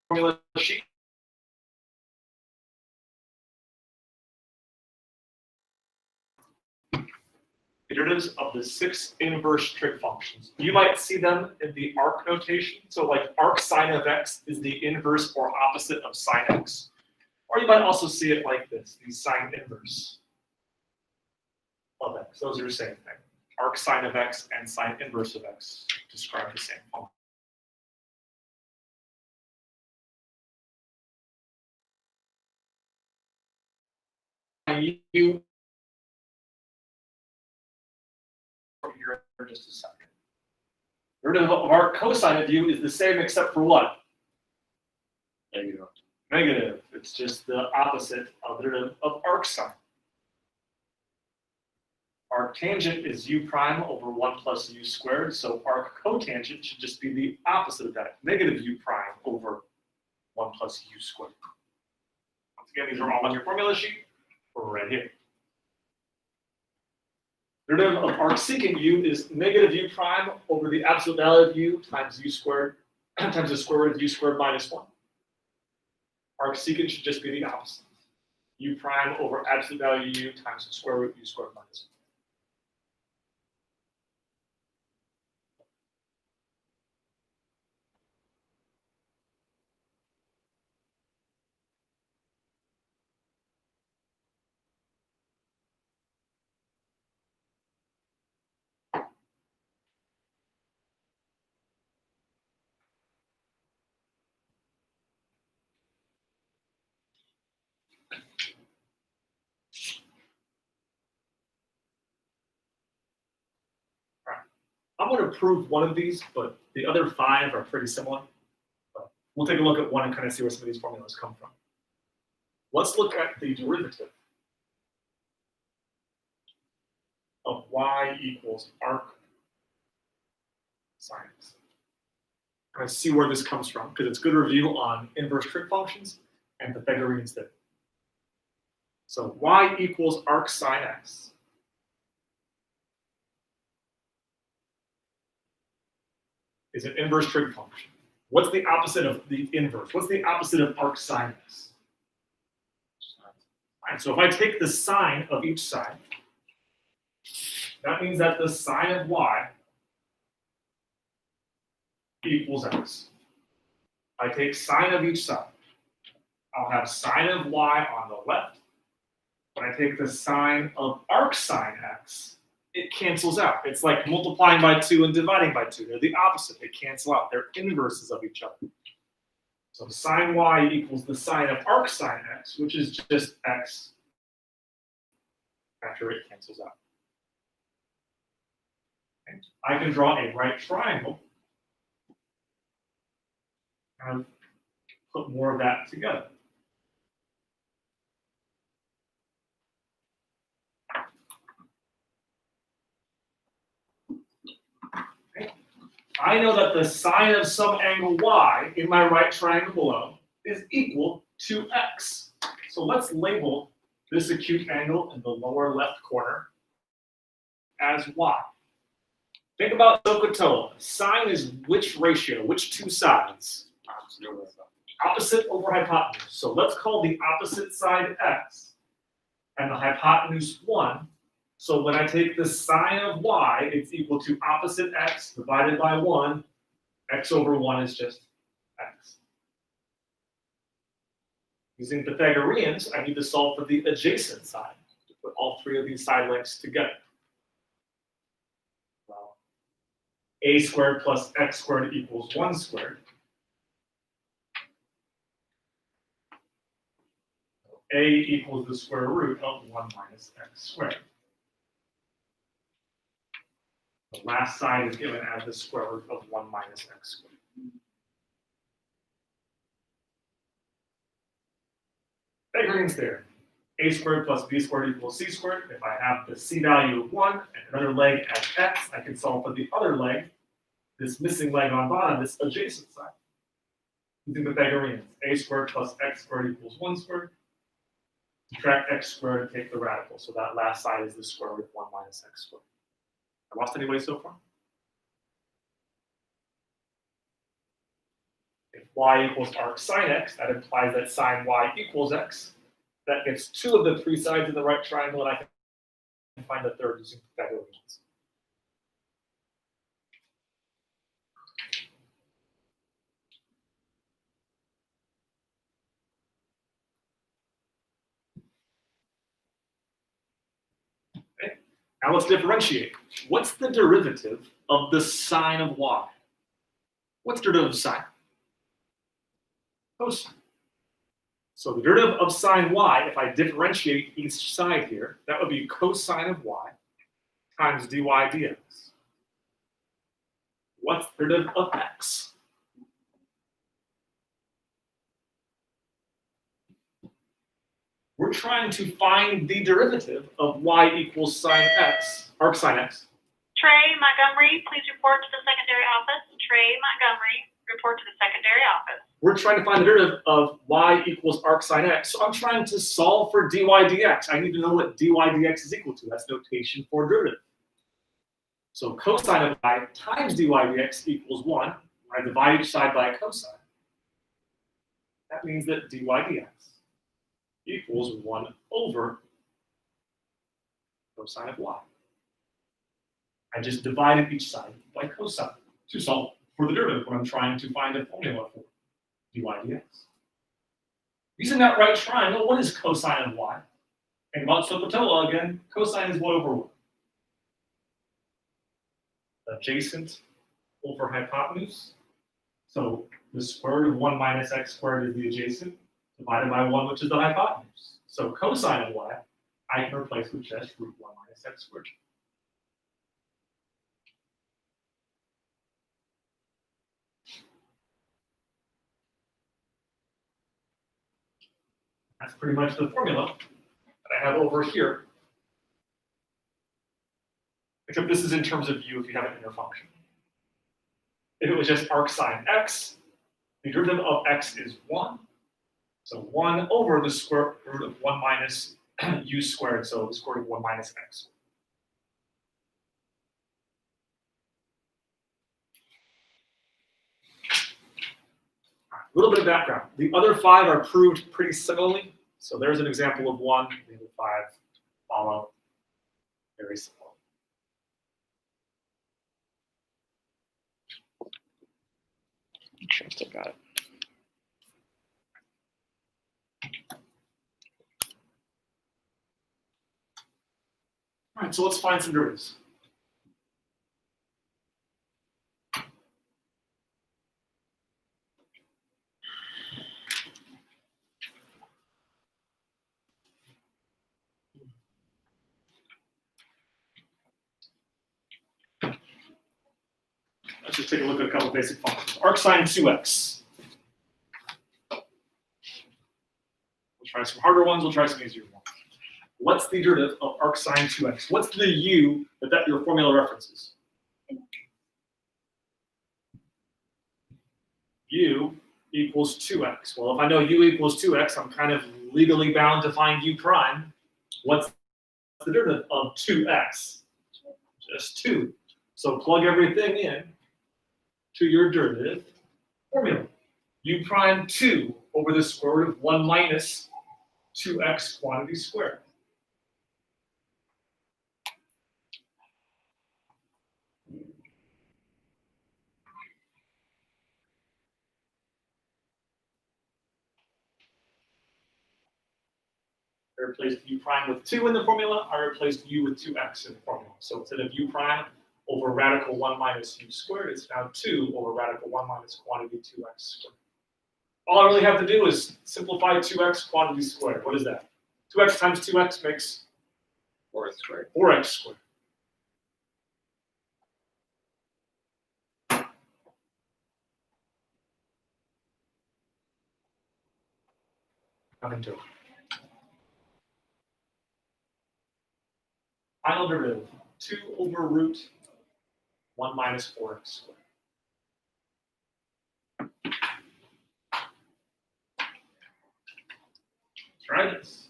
formula sheet. Derivatives of the 6 inverse trig functions. You might see them in the arc notation. So like arc sine of x is the inverse or opposite of sine x. Or you might also see it like this, the sine inverse of x. Those are the same thing. Arc sine of x and sine inverse of x describe the same function. You here in just a second. The derivative of our cosine of u is the same except for what? Negative. Negative. It's just the opposite of the derivative of arc sine. Arc tangent is u prime over 1 plus u squared, so arc cotangent should just be the opposite of that, negative u prime over 1 plus u squared. Once again, these are all on your formula sheet, right here. The derivative of arc secant u is negative u prime over the absolute value of u times u squared times the square root of u squared minus 1. Arc secant should just be the opposite. U prime over absolute value u times the square root of u squared minus 1. I'm going to prove one of these, but the other 5 are pretty similar. But we'll take a look at one and kind of see where some of these formulas come from. Let's look at the derivative of y equals arc sine x. I see where this comes from because it's good review on inverse trig functions and Pythagorean theorem. So y equals arc sine x. Is an inverse trig function. What's the opposite of the inverse? What's the opposite of arc sine x? Right, so if I take the sine of each side, that means that the sine of y equals x. I take sine of each side. I'll have sine of y on the left. When I take the sine of arc sine x, it cancels out. It's like multiplying by 2 and dividing by 2. They're the opposite. They cancel out. They're inverses of each other. So sine y equals the sine of arc sine x, which is just x after it cancels out. Okay. I can draw a right triangle and put more of that together. I know that the sine of some angle y in my right triangle below is equal to x. So let's label this acute angle in the lower left corner as y. Think about SOHCAHTOA. Sine is which ratio, which 2 sides? Opposite over hypotenuse. So let's call the opposite side x and the hypotenuse 1. So when I take the sine of y, it's equal to opposite x divided by 1. X over 1 is just x. Using Pythagoreans, I need to solve for the adjacent side, to put all 3 of these side lengths together. Well, a squared plus x squared equals 1 squared. A equals the square root of 1 minus x squared. The last side is given as the square root of 1 minus x squared. Pythagorean theorem. A squared plus b squared equals c squared. If I have the c value of 1 and another leg as x, I can solve for the other leg, this missing leg on bottom, this adjacent side. Using Pythagoreans, a squared plus x squared equals 1 squared. Subtract x squared and take the radical. So that last side is the square root of 1 minus x squared. I lost anybody so far? If y equals arc sine x, that implies that sine y equals x. That gets two of the three sides of the right triangle, and I can find the third using Pythagorean means. Okay. Now let's differentiate. What's the derivative of the sine of y? What's the derivative of sine? Cosine. So the derivative of sine y, if I differentiate each side here, that would be cosine of y times dy dx. What's the derivative of x? We're trying to find the derivative of y equals sine x, arc sine x. Trey Montgomery, please report to the secondary office. Trey Montgomery, report to the secondary office. We're trying to find the derivative of y equals arc sine x. So I'm trying to solve for dy dx. I need to know what dy dx is equal to. That's notation for derivative. So cosine of y times dy dx equals 1. I divide each side by a cosine. That means that dy dx equals 1 over cosine of y. I just divided each side by cosine to solve for the derivative when I'm trying to find a formula for dy dx. Using that right triangle, what is cosine of y? And about SOHCAHTOA again, cosine is 1 over 1. Adjacent over hypotenuse. So the square root of 1 minus x squared is the adjacent, divided by 1, which is the hypotenuse. So cosine of y, I can replace with just root 1 minus x squared. That's pretty much the formula that I have over here. Except this is in terms of u if you have an inner function. If it was just arc sine x, the derivative of x is 1. So 1 over the square root of 1 minus u squared, so the square root of 1 minus x. A little bit of background. The other 5 are proved pretty similarly. So there's an example of one. The other 5 follow very similar. Make sure I still got it. All right, so let's find some derivatives. Let's just take a look at a couple of basic functions. Arc sine 2x. We'll try some harder ones, we'll try some easier ones. What's the derivative of arc sine 2x? What's the u that your formula references? U equals 2x. Well, if I know u equals 2x, I'm kind of legally bound to find u prime. What's the derivative of 2x? Just 2. So plug everything in to your derivative formula. U prime 2 over the square root of 1 minus 2x quantity squared. I replaced u prime with 2 in the formula. I replaced u with 2x in the formula. So instead of u prime over radical 1 minus u squared, it's now 2 over radical 1 minus quantity 2x squared. All I really have to do is simplify 2x quantity squared. What is that? 2x times 2x makes 4x squared. 4x squared. Nothing to it. Final derivative, 2 over root 1 minus 4x squared. Let's try this.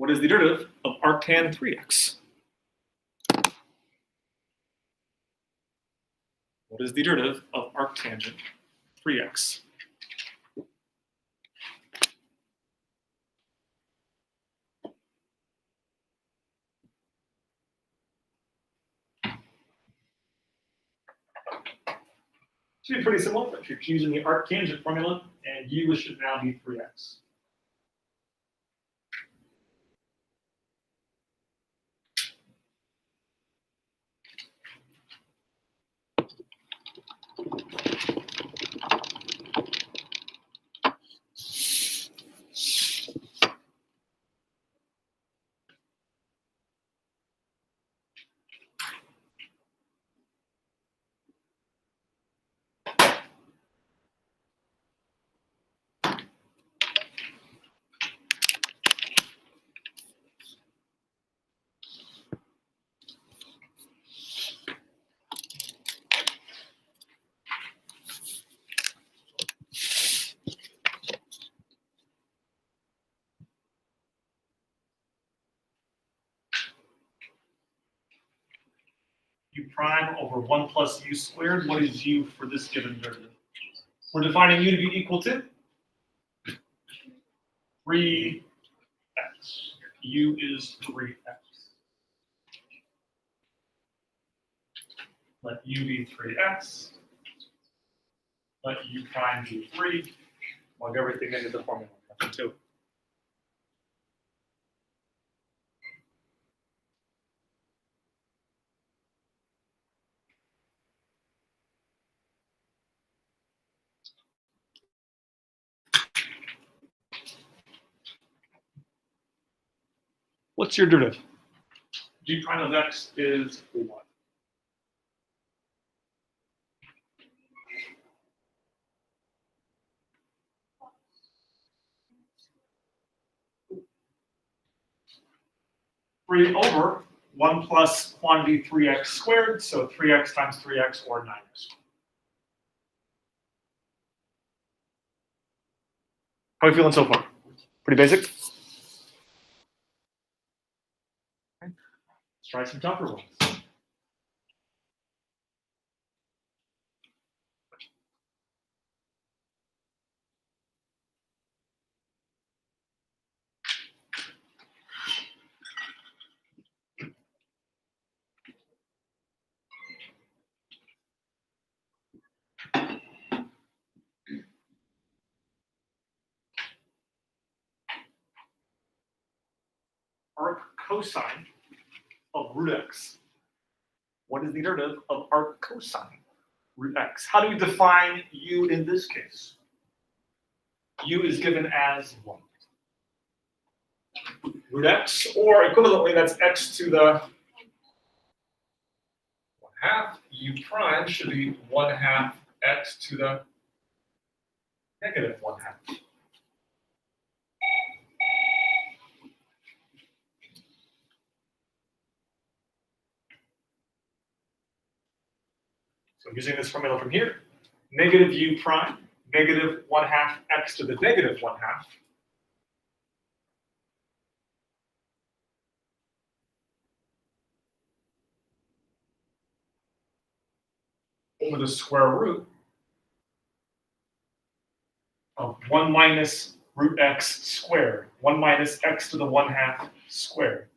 What is the derivative of arctan 3x? What is the derivative of arctangent 3x? Should be pretty simple. If you're using the arctangent formula, and u should now be 3x. U prime over 1 plus u squared. What is u for this given derivative? We're defining u to be equal to 3x. U is 3x. Let u be 3x. Let u prime be 3. Plug everything into the formula. Nothing to it. What's your derivative? G prime of x is 1. Three over 1 plus quantity 3x squared, so 3x times 3x or 9x. How are we feeling so far? Pretty basic? Let's try some tougher ones. Arc cosine of root x. What is the derivative of arc cosine root x? How do we define u in this case? U is given as 1. Root x, or equivalently, that's x to the 1/2. U prime should be 1/2 x to the negative 1/2. So I'm using this formula from here. Negative u prime, negative 1/2 x to the negative 1/2. Over the square root of 1 minus root x squared. 1 minus x to the 1/2 squared.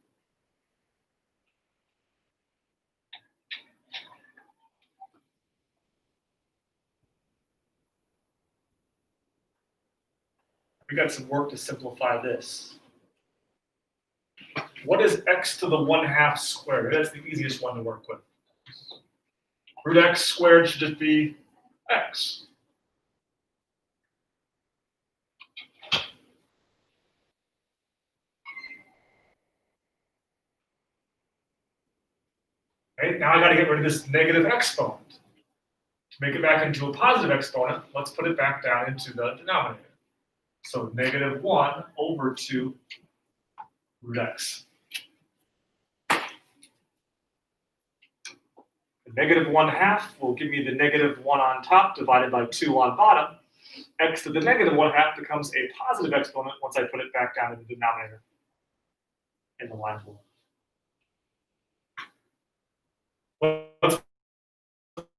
We got some work to simplify this. What is x to the 1/2 squared? That's the easiest one to work with. Root x squared should just be x. Okay, now I got to get rid of this negative exponent. To make it back into a positive exponent, let's put it back down into the denominator. So negative 1 over 2 root x. The negative 1/2 will give me the negative 1 on top divided by 2 on bottom. X to the negative 1/2 becomes a positive exponent once I put it back down in the denominator. in the line below. Let's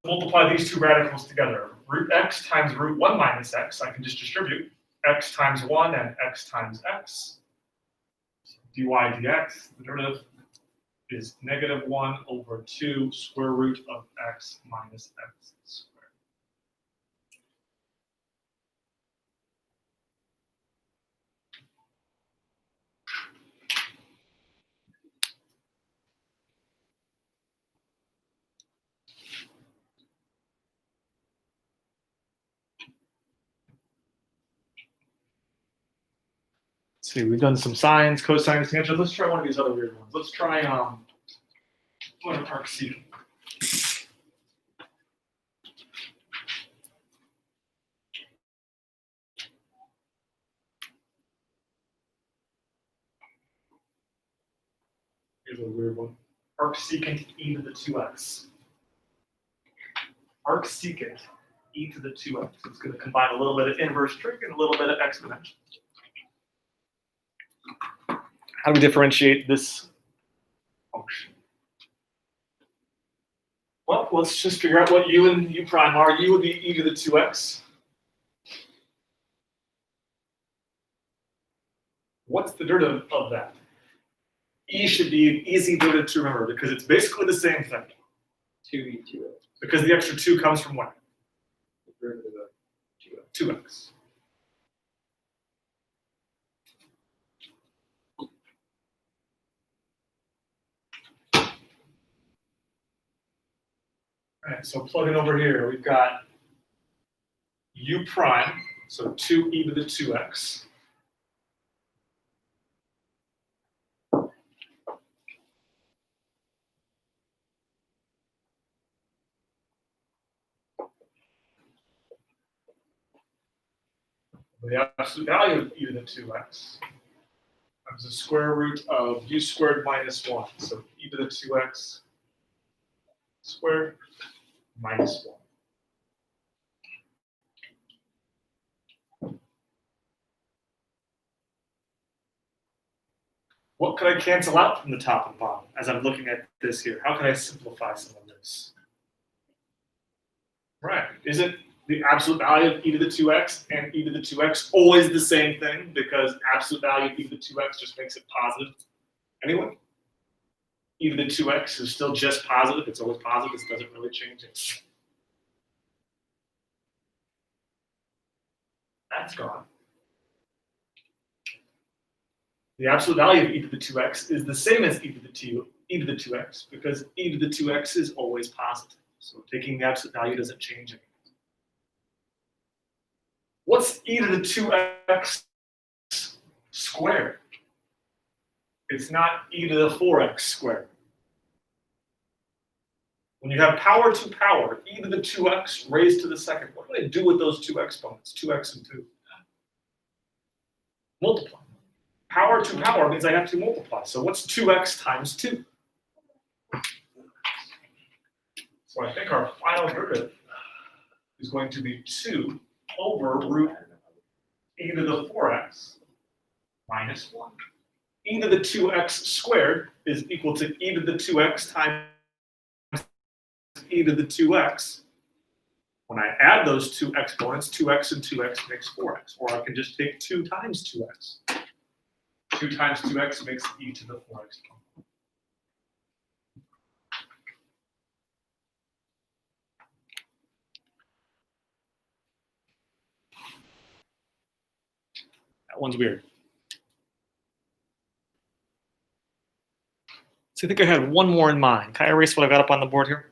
multiply these two radicals together. Root x times root 1 minus x, I can just distribute x times 1 and x times x. dy dx, the derivative is negative 1 over 2 square root of x minus x squared. See, we've done some sines, cosines, tangents. Let's try one of these other weird ones. Let's try what an arcsecant. Here's a weird one. Arcsecant e to the 2x. Arcsecant e to the 2x. It's going to combine a little bit of inverse trig and a little bit of exponential. How do we differentiate this function? Well, let's just figure out what u and u prime are. U would be e to the 2x. What's the derivative of that? E should be an easy derivative to remember because it's basically the same thing. 2e 2x. Because the extra 2 comes from what? The derivative of 2x. All right, so plugging over here, we've got u prime, so 2e to the 2x. The absolute value of e to the 2x times the square root of u squared minus 1. So e to the 2x squared minus 1. What could I cancel out from the top and bottom as I'm looking at this here? How can I simplify some of this? Right. Isn't the absolute value of e to the 2x and e to the 2x always the same thing because absolute value of e to the 2x just makes it positive? Anyway, e to the 2x is still just positive. It's always positive. This doesn't really change it. That's gone. The absolute value of e to the 2x is the same as e to the 2x because e to the 2x is always positive. So taking the absolute value doesn't change anything. What's e to the 2x squared? It's not e to the 4x squared. When you have power to power, e to the 2x raised to the second, what do I do with those two exponents, 2x and 2? Multiply. Power to power means I have to multiply. So what's 2x times 2? So I think our final derivative is going to be 2 over root e to the 4x minus 1. E to the 2x squared is equal to e to the 2x times e to the 2x. When I add those two exponents, 2x and 2x makes 4x. Or I can just take 2 times 2x. 2 times 2x makes e to the 4x. That one's weird. So I think I had one more in mind. Can I erase what I got up on the board here?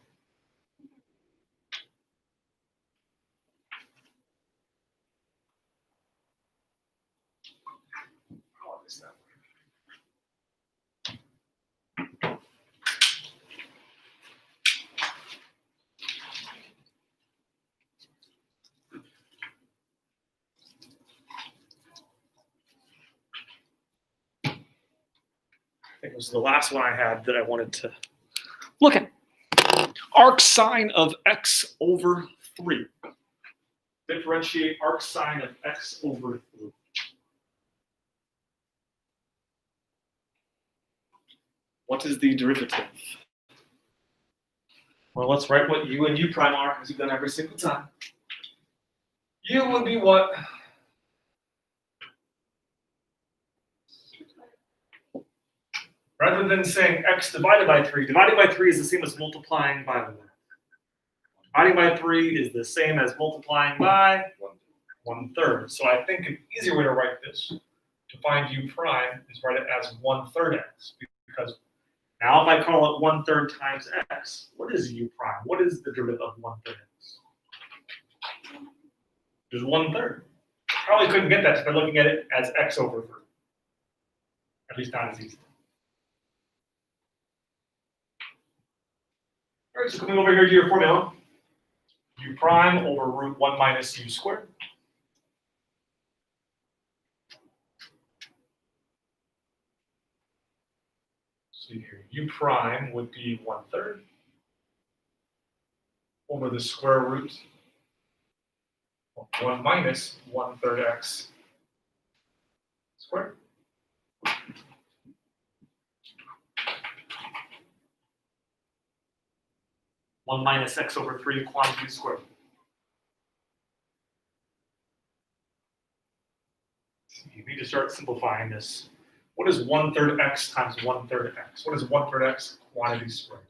I think it was the last one I had that I wanted to look at. Arc sine of x over 3. Differentiate arc sine of x over 3. What is the derivative? Well, let's write what u and u prime are, as we've done every single time. U would be what? Rather than saying x divided by 3 is the same as multiplying by 1. Dividing by 3 is the same as multiplying by 1/3. So I think an easier way to write this, to find u prime, is write it as 1/3 x. Because now if I call it 1/3 times x, what is u prime? What is the derivative of 1/3 x? It's 1/3. Probably couldn't get that by looking at it as x over 3. At least not as easy. All right, so coming over here to your formula, u prime over root 1 minus u squared. So here, u prime would be 1/3 over the square root of 1 minus 1/3 x squared. One minus x over 3 quantity squared. You need to start simplifying this. What is 1/3 x times 1/3 x? What is 1/3 x quantity squared?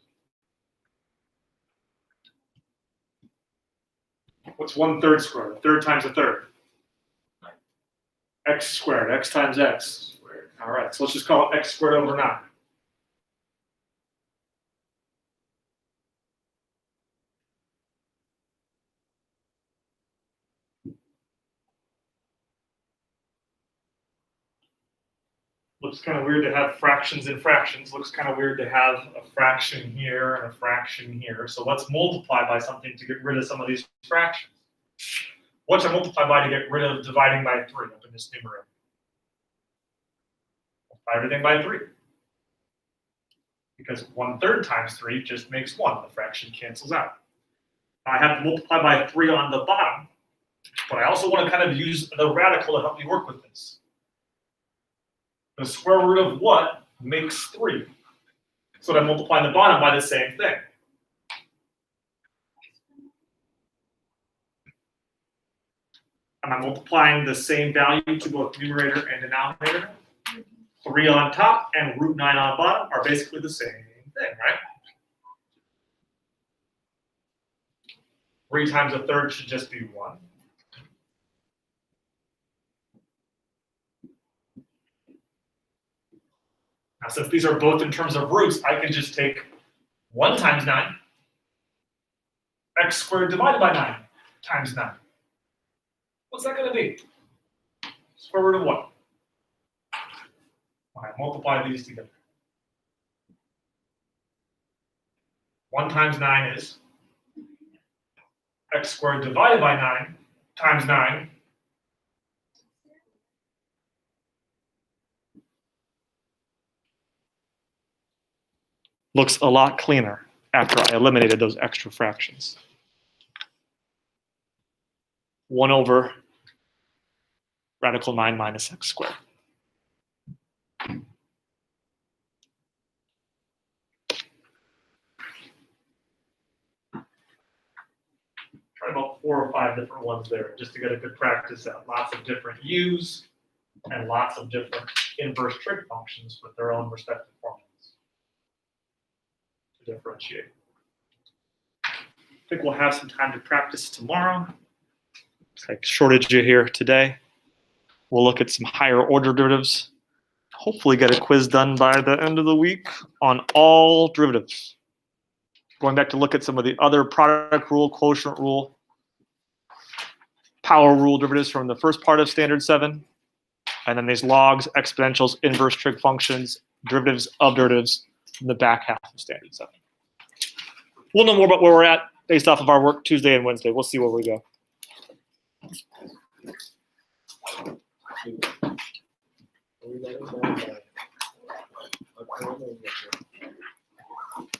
What's 1/3 squared? A third times a third. X squared. X times x squared. All right, so let's just call it x squared over 9. Looks kind of weird to have fractions in fractions. Looks kind of weird to have a fraction here and a fraction here. So let's multiply by something to get rid of some of these fractions. What's I multiply by to get rid of dividing by 3 up in this numerator? Multiply everything by 3. Because 1/3 times 3 just makes 1. The fraction cancels out. I have to multiply by 3 on the bottom, but I also want to kind of use the radical to help me work with this. The square root of what makes 3? So I'm multiplying the bottom by the same thing. And I'm multiplying the same value to both numerator and denominator. 3 on top and root 9 on bottom are basically the same thing, right? 3 times a third should just be 1. Now, since these are both in terms of roots, I can just take 1 times 9, x squared divided by 9 times 9. What's that going to be? Square root of what? When I multiply these together. 1 times 9 is x squared divided by 9 times 9. Looks a lot cleaner after I eliminated those extra fractions. 1 over radical 9 minus x squared. Try about 4 or 5 different ones there just to get a good practice out. Lots of different u's and lots of different inverse trig functions with their own respective formulas to differentiate. I think we'll have some time to practice tomorrow. Looks like shortage here today. We'll look at some higher order derivatives. Hopefully get a quiz done by the end of the week on all derivatives. Going back to look at some of the other product rule, quotient rule, power rule derivatives from the first part of standard 7. And then these logs, exponentials, inverse trig functions, derivatives of derivatives in the back half of standard 7. We'll know more about where we're at based off of our work Tuesday and Wednesday. We'll see where we go. Are we letting down by a